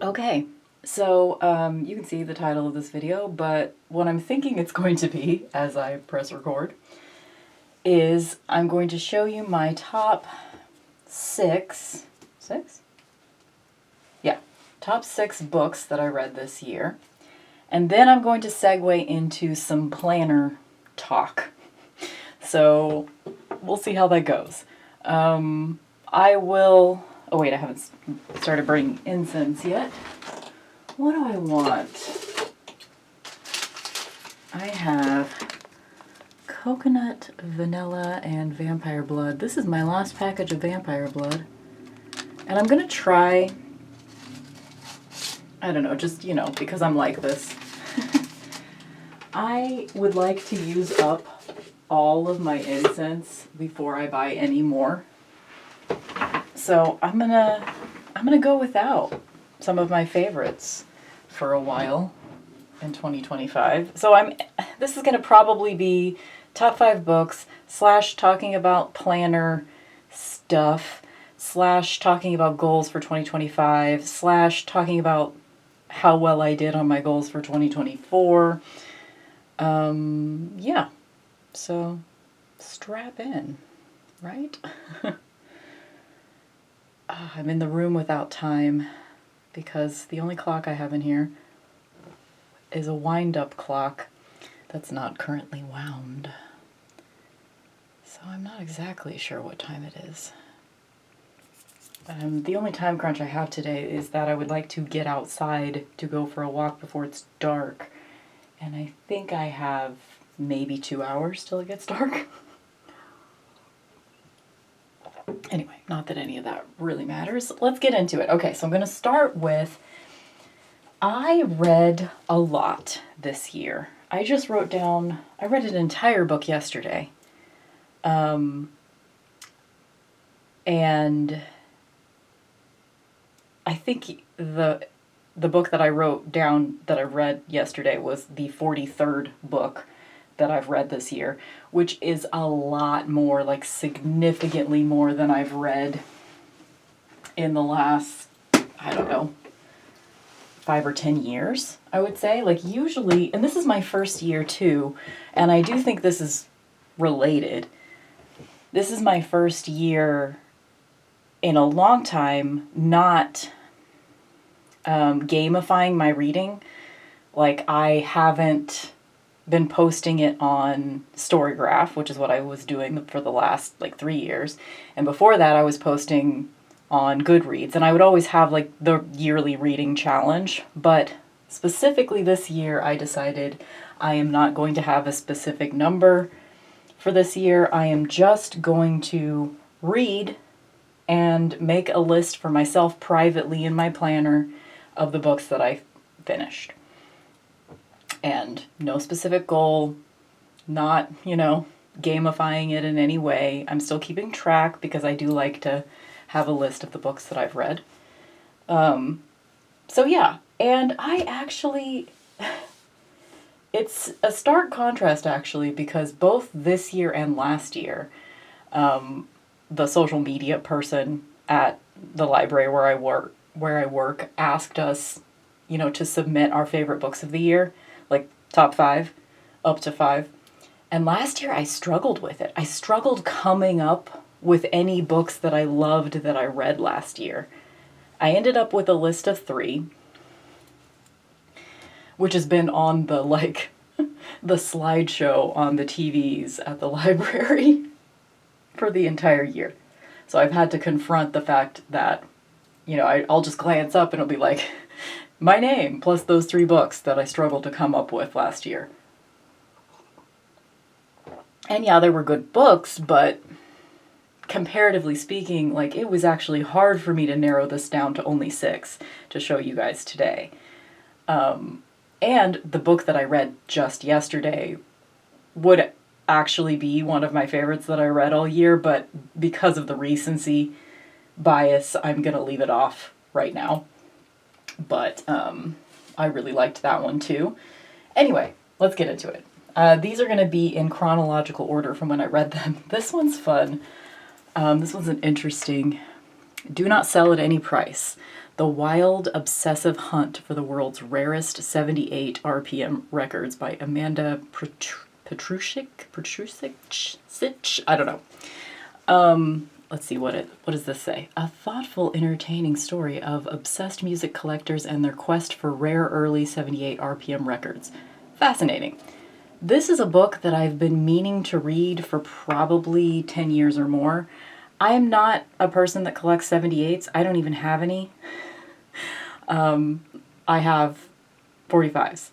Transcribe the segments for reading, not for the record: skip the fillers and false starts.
Okay, so you can see the title of this video, but what I'm thinking it's going to be as I press record is I'm going to show you my top six books that I read this year. And then I'm going to segue into some planner talk. So we'll see how that goes. Oh wait, I haven't started burning incense yet. What do I want? I have coconut, vanilla, and vampire blood. This is my last package of vampire blood. And I'm gonna try, I don't know, just, because I'm like this. I would like to use up all of my incense before I buy any more. So I'm gonna go without some of my favorites for a while in 2025. So this is gonna probably be top 5 books / talking about planner stuff / talking about goals for 2025 / talking about how well I did on my goals for 2024. Yeah. So strap in, right? I'm in the room without time because the only clock I have in here is a wind-up clock that's not currently wound. So I'm not exactly sure what time it is. The only time crunch I have today is that I would like to get outside to go for a walk before it's dark. And I think I have maybe 2 hours till it gets dark. Anyway, not that any of that really matters. Let's get into it. Okay, so I'm going to start with, I read a lot this year. I just wrote down, I read an entire book yesterday. And I think the book that I wrote down that I read yesterday was the 43rd book that I've read this year, which is a lot more, like significantly more than I've read in the last, 5 or 10 years, I would say. Like usually, and this is my first year too, and I do think this is related. This is my first year in a long time not gamifying my reading. Like I haven't been posting it on Storygraph, which is what I was doing for the last 3 years. And before that I was posting on Goodreads, and I would always have the yearly reading challenge. But specifically this year I decided I am not going to have a specific number for this year. I am just going to read and make a list for myself privately in my planner of the books that I finished. And no specific goal, not, gamifying it in any way. I'm still keeping track because I do like to have a list of the books that I've read. So yeah, and I actually, it's a stark contrast actually, because both this year and last year, the social media person at the library where I work asked us, to submit our favorite books of the year, like top 5, up to 5. And last year I struggled with it. I struggled coming up with any books that I loved that I read last year. I ended up with a list of 3, which has been on the the slideshow on the TVs at the library for the entire year. So I've had to confront the fact that, I'll just glance up and it'll be like, my name plus those 3 books that I struggled to come up with last year. And yeah, there were good books, but comparatively speaking, it was actually hard for me to narrow this down to only 6 to show you guys today. And the book that I read just yesterday would actually be one of my favorites that I read all year, but because of the recency bias, I'm going to leave it off right now. But I really liked that one too. Anyway, let's get into it. These are going to be in chronological order from when I read them. This one's fun. This one's an interesting. Do not sell at any price. The Wild Obsessive Hunt for the World's Rarest 78 RPM Records by Amanda Petrusic? I don't know. Let's see, what does this say? A thoughtful, entertaining story of obsessed music collectors and their quest for rare early 78 RPM records. Fascinating. This is a book that I've been meaning to read for probably 10 years or more. I am not a person that collects 78s. I don't even have any. I have 45s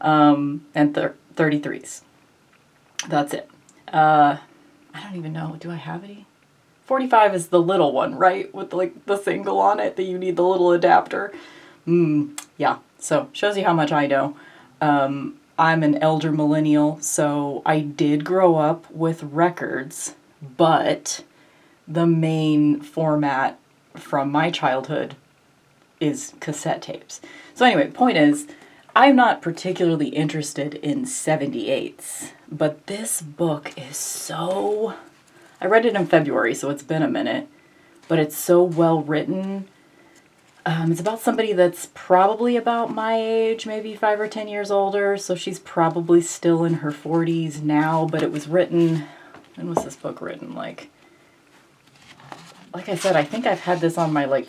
and 33s. That's it. I don't even know. Do I have any? 45 is the little one, right? With like the single on it that you need the little adapter. Yeah. So shows you how much I know. I'm an elder millennial, so I did grow up with records, but the main format from my childhood is cassette tapes. So anyway, point is, I'm not particularly interested in 78s, but this book is so... I read it in February, so it's been a minute, but it's so well written. It's about somebody that's probably about my age, maybe 5 or 10 years older, so she's probably still in her 40s now, but it was written... When was this book written? Like I said, I think I've had this on my,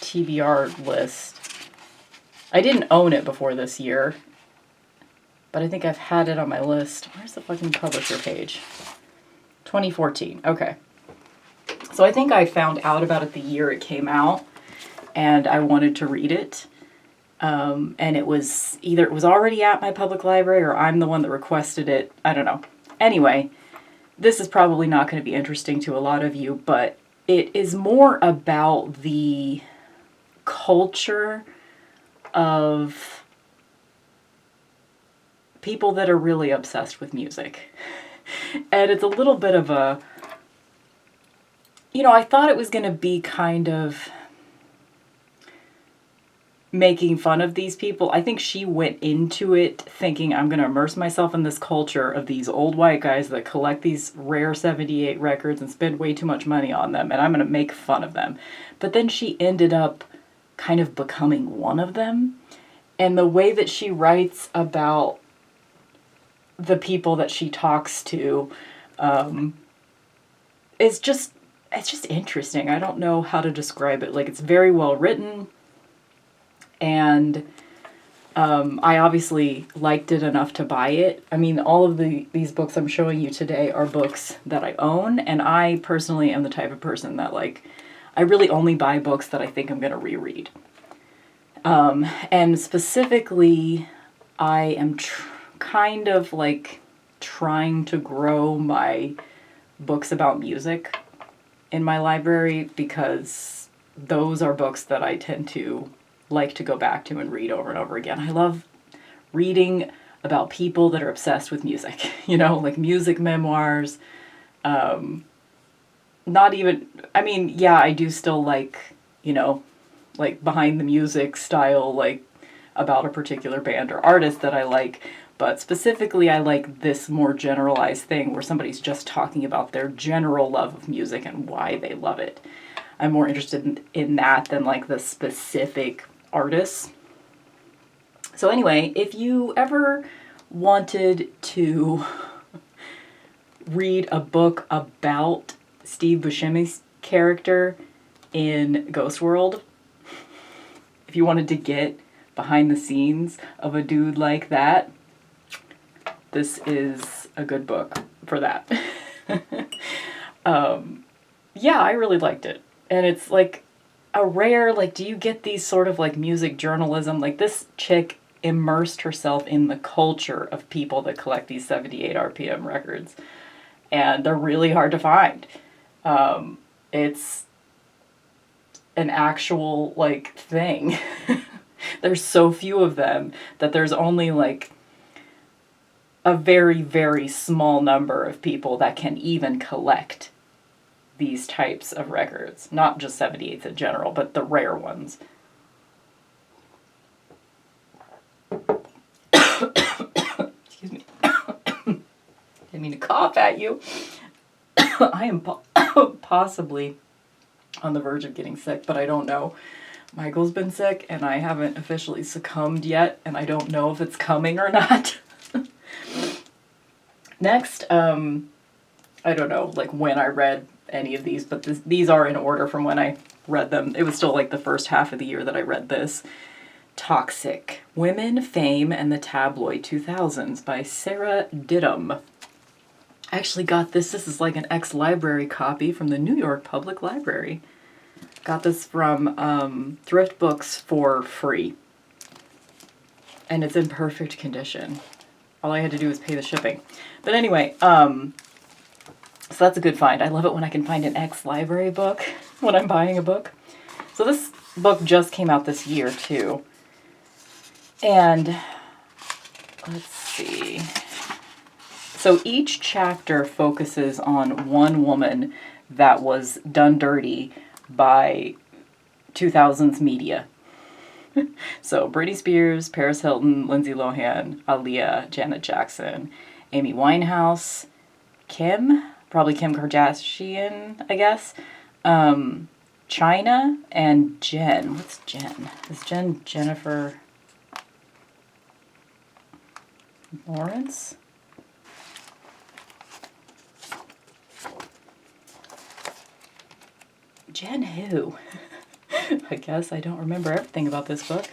TBR list. I didn't own it before this year, but I think I've had it on my list. Where's the fucking publisher page? 2014. Okay. So I think I found out about it the year it came out, and I wanted to read it. And it was either it was already at my public library or I'm the one that requested it. I don't know. Anyway, this is probably not going to be interesting to a lot of you, but it is more about the culture of people that are really obsessed with music. And it's a little bit of a, I thought it was going to be kind of making fun of these people. I think she went into it thinking, I'm going to immerse myself in this culture of these old white guys that collect these rare 78 records and spend way too much money on them, and I'm going to make fun of them. But then she ended up kind of becoming one of them. And the way that she writes about the people that she talks to it's just interesting. I don't know how to describe it. It's very well written, and I obviously liked it enough to buy it. I mean, all of these books I'm showing you today are books that I own, and I personally am the type of person that I really only buy books that I think I'm going to reread. And specifically, I am kind of trying to grow my books about music in my library, because those are books that I tend to like to go back to and read over and over again. I love reading about people that are obsessed with music, music memoirs. Not even, I mean, yeah, I do still behind the music style, about a particular band or artist that I like. But specifically, I like this more generalized thing where somebody's just talking about their general love of music and why they love it. I'm more interested in that than the specific artists. So anyway, if you ever wanted to read a book about Steve Buscemi's character in Ghost World, if you wanted to get behind the scenes of a dude like that, this is a good book for that. Yeah, I really liked it. And it's a rare, do you get these sort of music journalism? This chick immersed herself in the culture of people that collect these 78 RPM records. And they're really hard to find. It's an actual, thing. There's so few of them that there's only, a very, very small number of people that can even collect these types of records. Not just 78s in general, but the rare ones. Excuse me. Didn't mean to cough at you. I am possibly on the verge of getting sick, but I don't know. Michael's been sick and I haven't officially succumbed yet, and I don't know if it's coming or not. Next, I don't know like when I read any of these, but these are in order from when I read them. It was still like the first half of the year that I read this. Toxic: Women, Fame, and the Tabloid 2000s by Sarah Didham. I actually got this. This is like an ex-library copy from the New York Public Library. Got this from Thrift Books for free. And it's in perfect condition. All I had to do was pay the shipping. But anyway, so that's a good find. I love it when I can find an ex-library book when I'm buying a book. So this book just came out this year too. And let's see. So each chapter focuses on one woman that was done dirty by 2000s media. So Britney Spears, Paris Hilton, Lindsay Lohan, Aaliyah, Janet Jackson, Amy Winehouse, probably Kim Kardashian, I guess, China, and Jen. What's Jen? Is Jen Jennifer Lawrence? Jen who? I guess I don't remember everything about this book.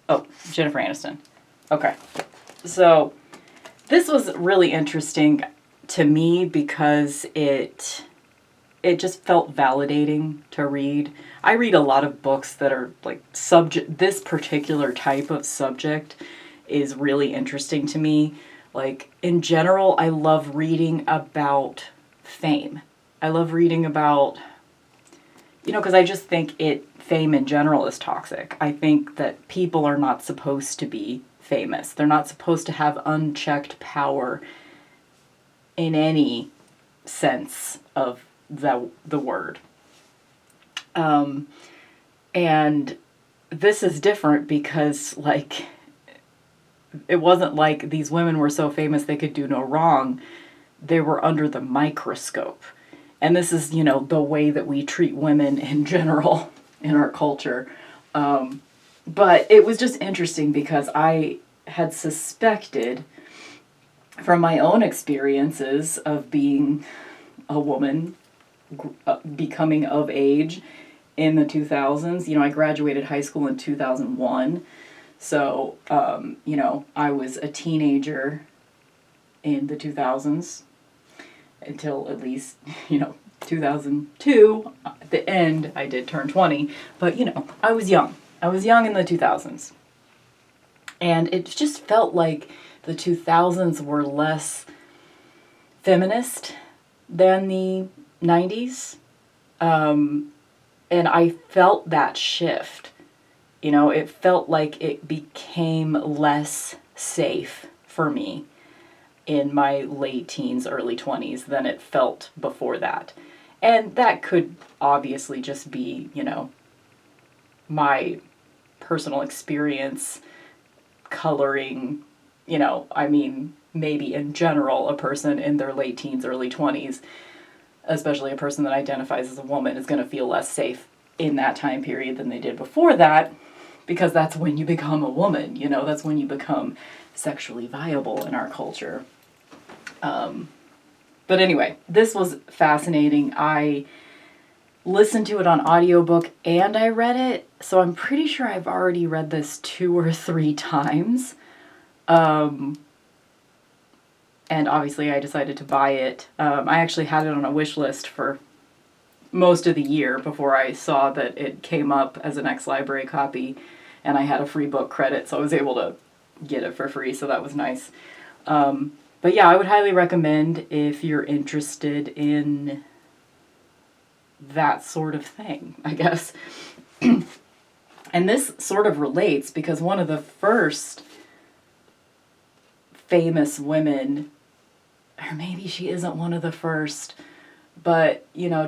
Oh, Jennifer Aniston. Okay. So this was really interesting to me because it just felt validating to read. I read a lot of books that are like this particular type of subject is really interesting to me. Like in general, I love reading about fame. I love reading about, because I just think fame in general is toxic. I think that people are not supposed to be famous. They're not supposed to have unchecked power in any sense of the word. And this is different because, like, it wasn't like these women were so famous they could do no wrong. They were under the microscope. And this is, the way that we treat women in general in our culture. But it was just interesting because I had suspected from my own experiences of being a woman, becoming of age in the 2000s. I graduated high school in 2001. So, I was a teenager in the 2000s until at least, 2002. At the end, I did turn 20. But, I was young. I was young in the 2000s. And it just felt like the 2000s were less feminist than the 90s. And I felt that shift. It felt like it became less safe for me in my late teens, early 20s than it felt before that. And that could obviously just be, my personal experience coloring, maybe in general, a person in their late teens, early 20s, especially a person that identifies as a woman, is going to feel less safe in that time period than they did before that, because that's when you become a woman, that's when you become sexually viable in our culture. But anyway, this was fascinating. I listened to it on audiobook and I read it, so I'm pretty sure I've already read this 2 or 3 times. And obviously I decided to buy it. I actually had it on a wish list for most of the year before I saw that it came up as an ex-library copy and I had a free book credit, so I was able to get it for free, so that was nice. But yeah, I would highly recommend if you're interested in that sort of thing, I guess. And this sort of relates because one of the first famous women, or maybe she isn't one of the first, but,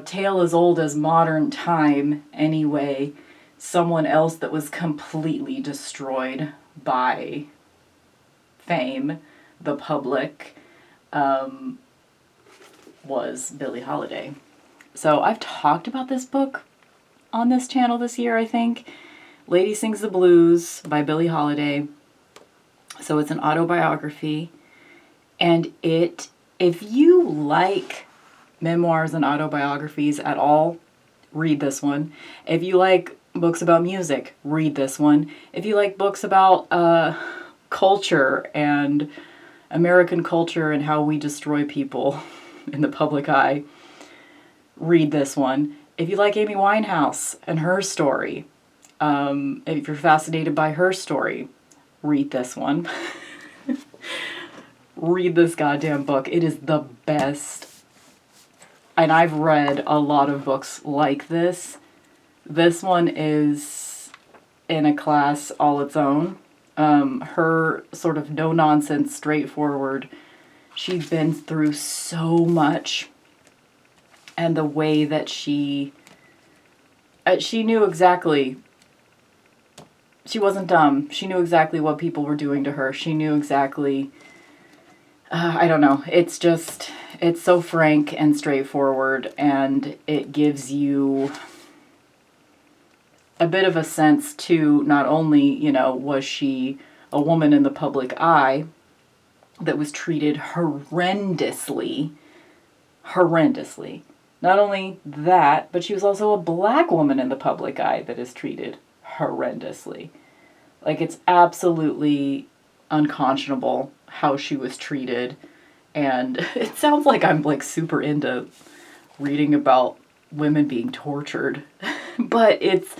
tale as old as modern time anyway, someone else that was completely destroyed by fame, the public, was Billie Holiday. So I've talked about this book on this channel this year, I think, Lady Sings the Blues by Billie Holiday. So it's an autobiography. And if you like memoirs and autobiographies at all, read this one. If you like books about music, read this one. If you like books about culture and American culture and how we destroy people in the public eye, read this one. If you like Amy Winehouse and her story, if you're fascinated by her story, read this one. Read this goddamn book. It is the best. And I've read a lot of books like this. This one is in a class all its own. Her sort of no-nonsense, straightforward. She's been through so much. And the way that she knew exactly. She wasn't dumb. She knew exactly what people were doing to her. She knew exactly. I don't know. It's so frank and straightforward, and it gives you a bit of a sense to not only, was she a woman in the public eye that was treated horrendously. Not only that, but she was also a black woman in the public eye that is treated horrendously. Like, it's absolutely unconscionable how she was treated. And it sounds like I'm like super into reading about women being tortured. But it's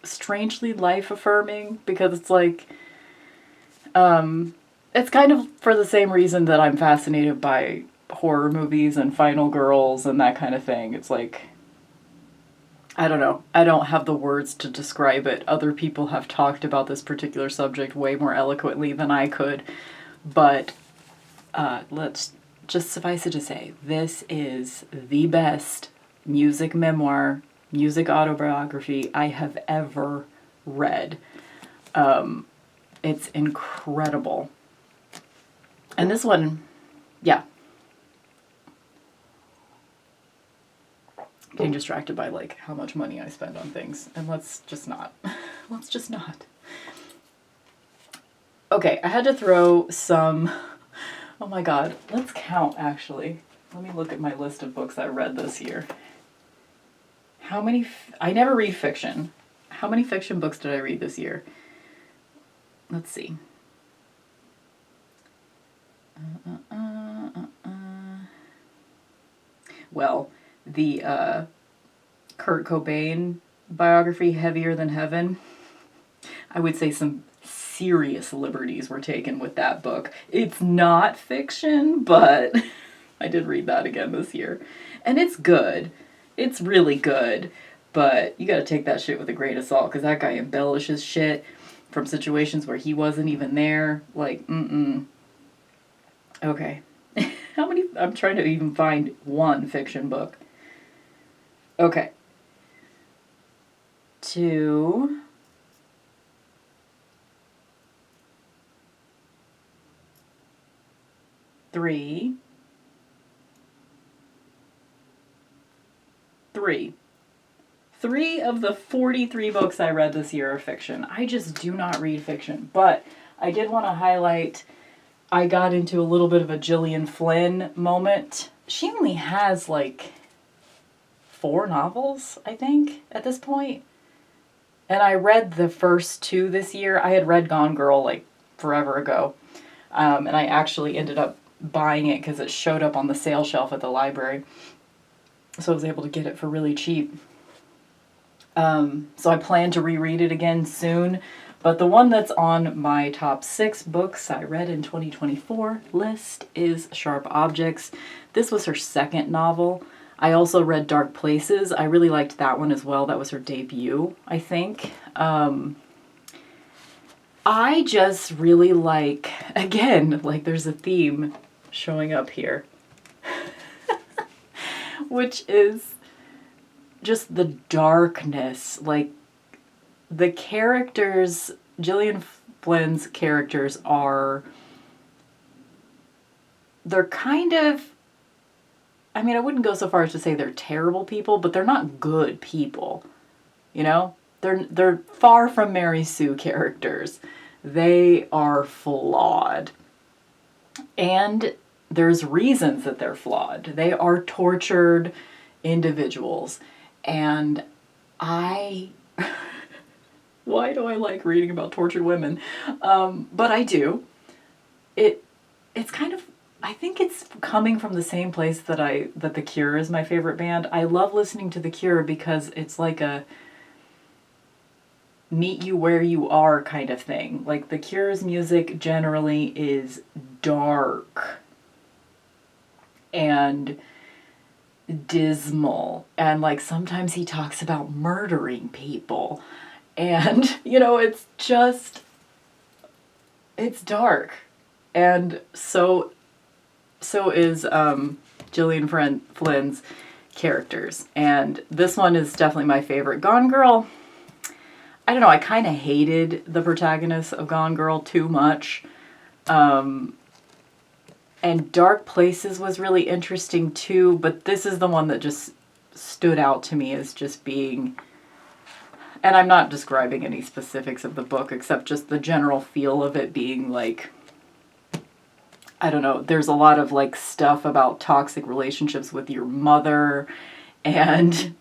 strangely life affirming, because it's like, it's kind of for the same reason that I'm fascinated by horror movies and Final Girls and that kind of thing. It's like, I don't know. I don't have the words to describe it. Other people have talked about this particular subject way more eloquently than I could. But let's just suffice it to say, this is the best music memoir, music autobiography I have ever read. It's incredible. And this one, yeah. Getting distracted by like how much money I spend on things, and let's just not. Okay, I had to throw some, oh my god, let's count actually. Let me look at my list of books I read this year. I never read fiction. How many fiction books did I read this year? Let's see. Well, the Kurt Cobain biography, Heavier Than Heaven, I would say some serious liberties were taken with that book. It's not fiction, but I did read that again this year. And it's good. It's really good. But you gotta take that shit with a grain of salt, because that guy embellishes shit from situations where he wasn't even there. Like, Okay. How many? I'm trying to even find one fiction book. Okay. 2. 3. 3 of the 43 books I read this year are fiction. I just do not read fiction. But I did want to highlight, I got into a little bit of a Gillian Flynn moment. She only has like 4 novels, I think, at this point. And I read the first 2 this year. I had read Gone Girl like forever ago. And I actually ended up buying it because it showed up on the sale shelf at the library. So I was able to get it for really cheap. So I plan to reread it again soon. But the one that's on my top 6 books I read in 2024 list is Sharp Objects. This was her second novel. I also read Dark Places. I really liked that one as well. That was her debut, I think. I just really like, again, like there's a theme showing up here, which is just the darkness. Like, the characters, Gillian Flynn's characters they're kind of, I mean, I wouldn't go so far as to say they're terrible people, but they're not good people, you know? they're far from Mary Sue characters. They are flawed. And there's reasons that they're flawed. They are tortured individuals. And why do I like reading about tortured women? But I do. It's kind of, I think it's coming from the same place that The Cure is my favorite band. I love listening to The Cure because it's like a meet you where you are kind of thing. Like The Cure's music generally is dark and dismal, and like sometimes he talks about murdering people, and it's dark. And so is Gillian Flynn's characters, and this one is definitely my favorite. Gone Girl, I don't know, I kind of hated the protagonist of Gone Girl too much. And Dark Places was really interesting too, but this is the one that just stood out to me as just being, and I'm not describing any specifics of the book except just the general feel of it being like, I don't know, there's a lot of like stuff about toxic relationships with your mother, and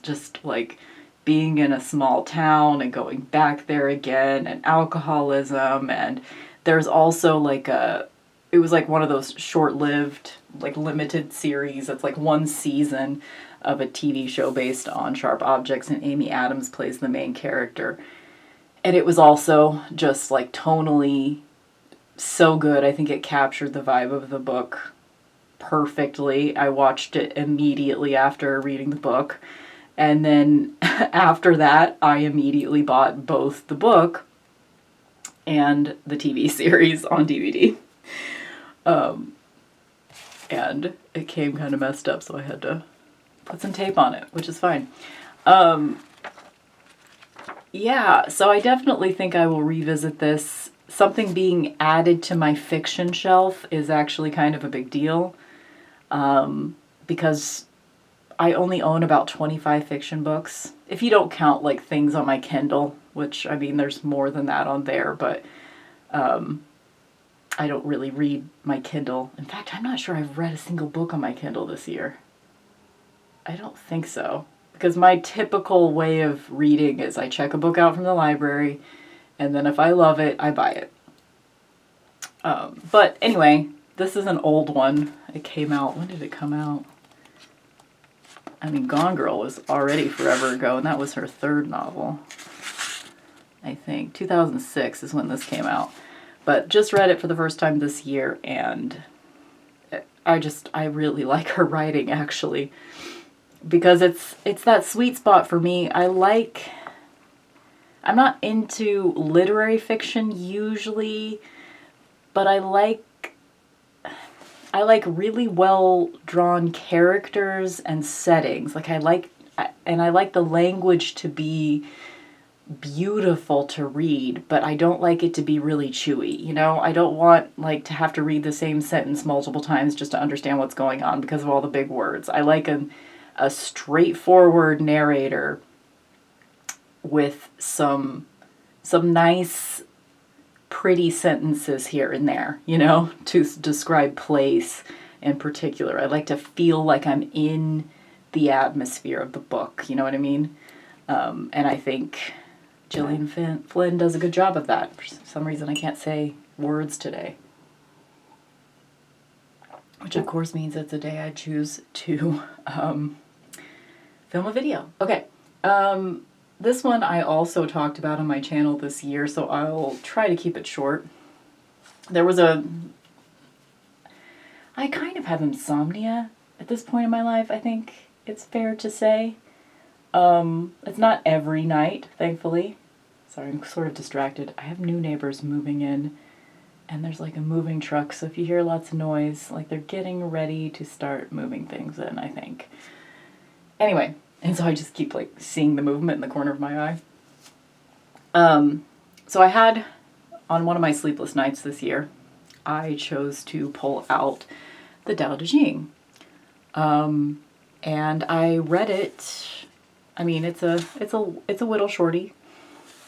just like being in a small town and going back there again, and alcoholism. And there's also like it was like one of those short-lived, like limited series that's like one season of a TV show based on sharp objects, and Amy Adams plays the main character. And it was also just like tonally so good. I think it captured the vibe of the book perfectly. I watched it immediately after reading the book. And then after that, I immediately bought both the book and the TV series on DVD. And it came kind of messed up, so I had to put some tape on it, which is fine. Yeah, so I definitely think I will revisit this. Something being added to my fiction shelf is actually kind of a big deal, because I only own about 25 fiction books. If you don't count like things on my Kindle, which I mean there's more than that on there, but I don't really read my Kindle. In fact, I'm not sure I've read a single book on my Kindle this year. I don't think so. Because my typical way of reading is I check a book out from the library, and then if I love it, I buy it. But anyway, this is an old one. It came out, when did it come out? I mean, Gone Girl was already forever ago, and that was her third novel. I think 2006 is when this came out. But just read it for the first time this year, and I really like her writing, actually. Because it's that sweet spot for me. I'm not into literary fiction usually, but I like really well drawn characters and settings. Like I like the language to be beautiful to read, but I don't like it to be really chewy. I don't want like to have to read the same sentence multiple times just to understand what's going on because of all the big words. I like a straightforward narrator with some nice pretty sentences here and there, to describe place in particular. I like to feel like I'm in the atmosphere of the book, you know what I mean? And I think Gillian Flynn does a good job of that. For some reason I can't say words today. Which of course means it's a day I choose to film a video. Okay. This one I also talked about on my channel this year, so I'll try to keep it short. I kind of have insomnia at this point in my life, I think it's fair to say. It's not every night, thankfully. Sorry, I'm sort of distracted. I have new neighbors moving in, and there's like a moving truck, so if you hear lots of noise, like they're getting ready to start moving things in, I think. Anyway, and so I just keep like seeing the movement in the corner of my eye. So I had, on one of my sleepless nights this year, I chose to pull out the Tao Te Ching. And I read it I mean, it's a whittle shorty.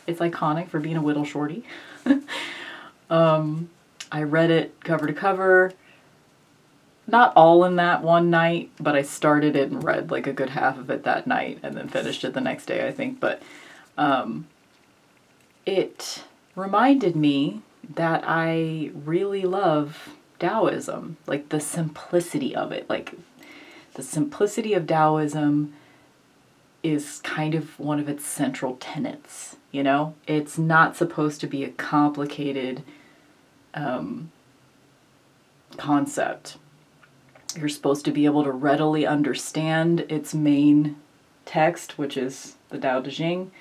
It's iconic for being a whittle shorty. I read it cover to cover. Not all in that one night, but I started it and read like a good half of it that night and then finished it the next day, I think. But it reminded me that I really love Taoism, like the simplicity of it. Like the simplicity of Taoism is kind of one of its central tenets, you know? It's not supposed to be a complicated concept. You're supposed to be able to readily understand its main text, which is the Tao Te Ching.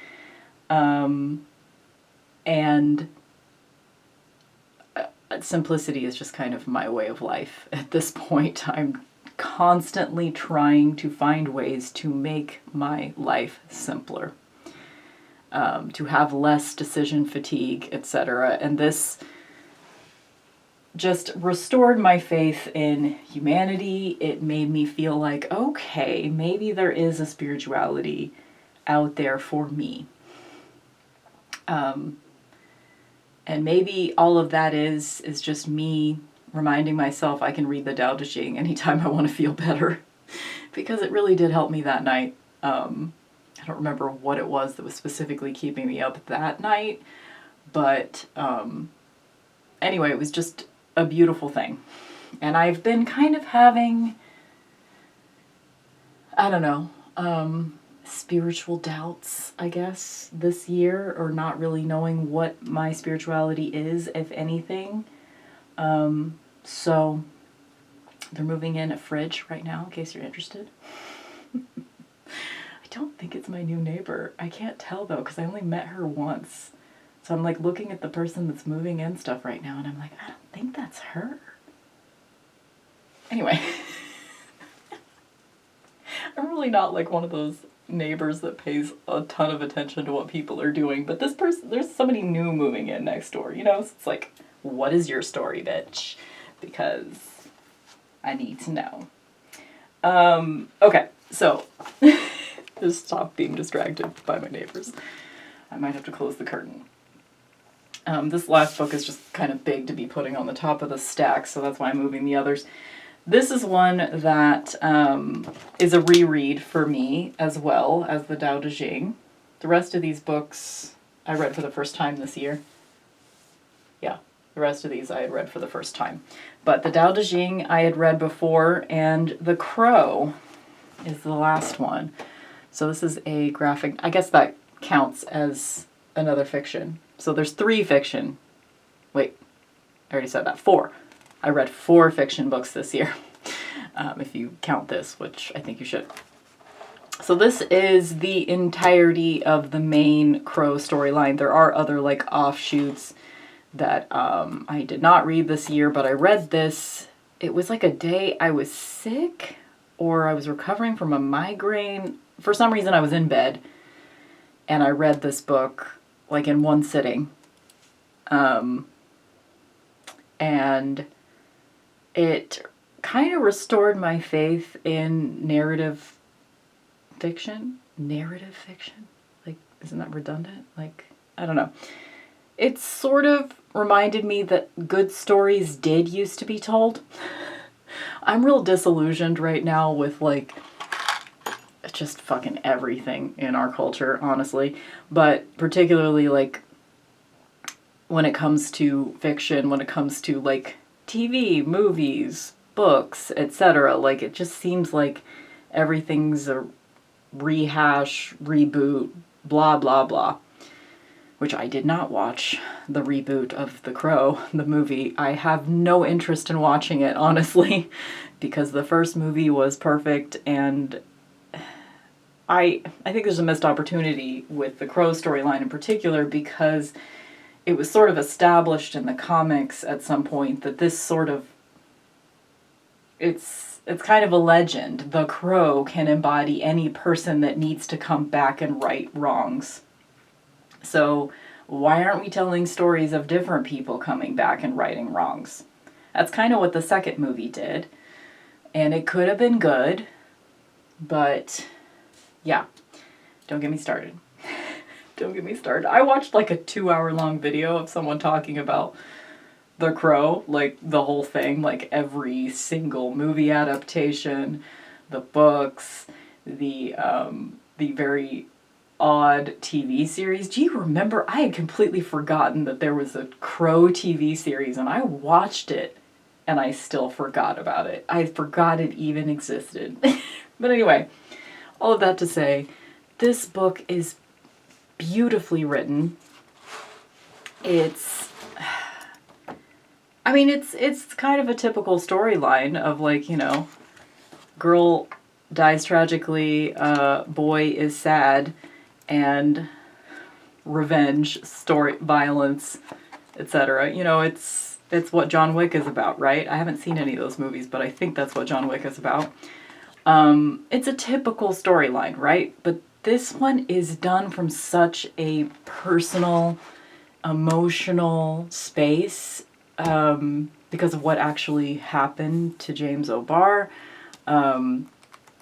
And simplicity is just kind of my way of life at this point. I'm constantly trying to find ways to make my life simpler, to have less decision fatigue, etc. And this just restored my faith in humanity. It made me feel like, okay, maybe there is a spirituality out there for me. And maybe all of that is just me reminding myself I can read the Tao Te Ching anytime I want to feel better. Because it really did help me that night. I don't remember what it was that was specifically keeping me up that night. But anyway, it was just a beautiful thing. And I've been kind of having, I don't know, spiritual doubts, I guess, this year, or not really knowing what my spirituality is, if anything. So they're moving in a fridge right now, in case you're interested. I don't think it's my new neighbor. I can't tell though, because I only met her once. So I'm like looking at the person that's moving in stuff right now, and I'm like, I don't think that's her. Anyway. I'm really not like one of those neighbors that pays a ton of attention to what people are doing, but this person, there's somebody new moving in next door, you know? So it's like, what is your story, bitch? Because I need to know. Okay, so just stop being distracted by my neighbors. I might have to close the curtain. This last book is just kind of big to be putting on the top of the stack, so that's why I'm moving the others. This is one that is a reread for me as well as the Tao Te Ching. The rest of these books I read for the first time this year. Yeah, the rest of these I had read for the first time. But the Tao Te Ching I had read before, and The Crow is the last one. So this is a graphic, I guess that counts as another fiction. So there's 3 fiction. Wait, I already said that. 4. I read 4 fiction books this year, if you count this, which I think you should. So this is the entirety of the main Crow storyline. There are other like offshoots that I did not read this year, but I read this. It was like a day I was sick or I was recovering from a migraine. For some reason I was in bed and I read this book like in one sitting. And it kind of restored my faith in narrative fiction. Narrative fiction? Like, isn't that redundant? Like, I don't know. It sort of reminded me that good stories did used to be told. I'm real disillusioned right now with, like, just fucking everything in our culture, honestly. But particularly, like, when it comes to fiction, when it comes to, like, TV, movies, books, etc. Like, it just seems like everything's a rehash, reboot, blah, blah, blah. Which I did not watch the reboot of The Crow, the movie. I have no interest in watching it, honestly, because the first movie was perfect, and I think there's a missed opportunity with the Crow storyline in particular, because it was sort of established in the comics at some point that this sort of, it's kind of a legend. The Crow can embody any person that needs to come back and right wrongs. So why aren't we telling stories of different people coming back and righting wrongs? That's kind of what the second movie did. And it could have been good, but yeah. Don't get me started. Don't get me started. I watched like a 2-hour-long video of someone talking about The Crow, like the whole thing, like every single movie adaptation, the books, the very odd TV series. Do you remember? I had completely forgotten that there was a Crow TV series, and I watched it, and I still forgot about it. I forgot it even existed. But anyway, all of that to say, this book is beautifully written. It's kind of a typical storyline of like, you know, girl dies tragically, boy is sad, and revenge, story, violence, etc. You know, it's what John Wick is about, right? I haven't seen any of those movies, but I think that's what John Wick is about. It's a typical storyline, right? But this one is done from such a personal, emotional space, because of what actually happened to James O'Barr.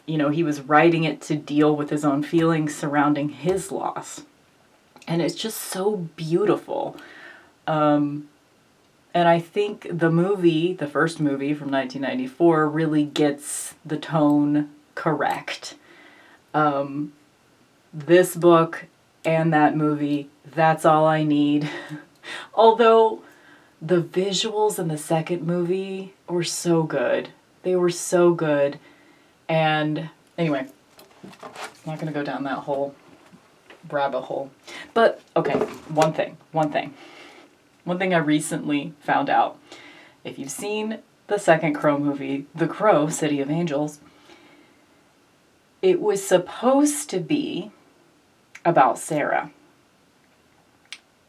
You know, he was writing it to deal with his own feelings surrounding his loss. And it's just so beautiful. And I think the first movie from 1994, really gets the tone correct. This book and that movie, that's all I need. Although the visuals in the second movie were so good. They were so good. And anyway, I'm not going to go down that whole rabbit hole. But, okay, one thing I recently found out. If you've seen the second Crow movie, The Crow, City of Angels, it was supposed to be about Sarah,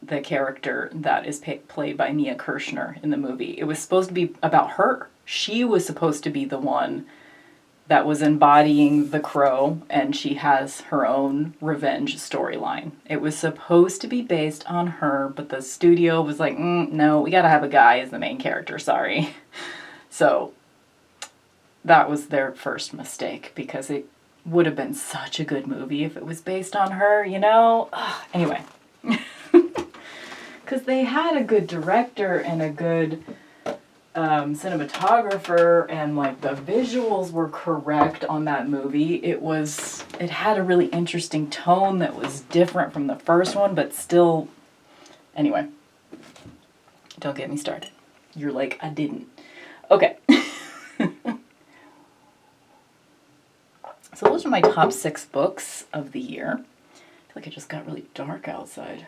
the character that is played by Mia Kirshner in the movie. It was supposed to be about her. She was supposed to be the one that was embodying the Crow, and she has her own revenge storyline. It was supposed to be based on her, but the studio was like, no, we gotta have a guy as the main character, sorry. So that was their first mistake, because it would have been such a good movie if it was based on her, you know? Anyway. Because they had a good director and a good cinematographer, and like the visuals were correct on that movie. It had a really interesting tone that was different from the first one, but still, anyway, don't get me started. You're like, I didn't. Okay. So those are my top 6 books of the year. I feel like it just got really dark outside.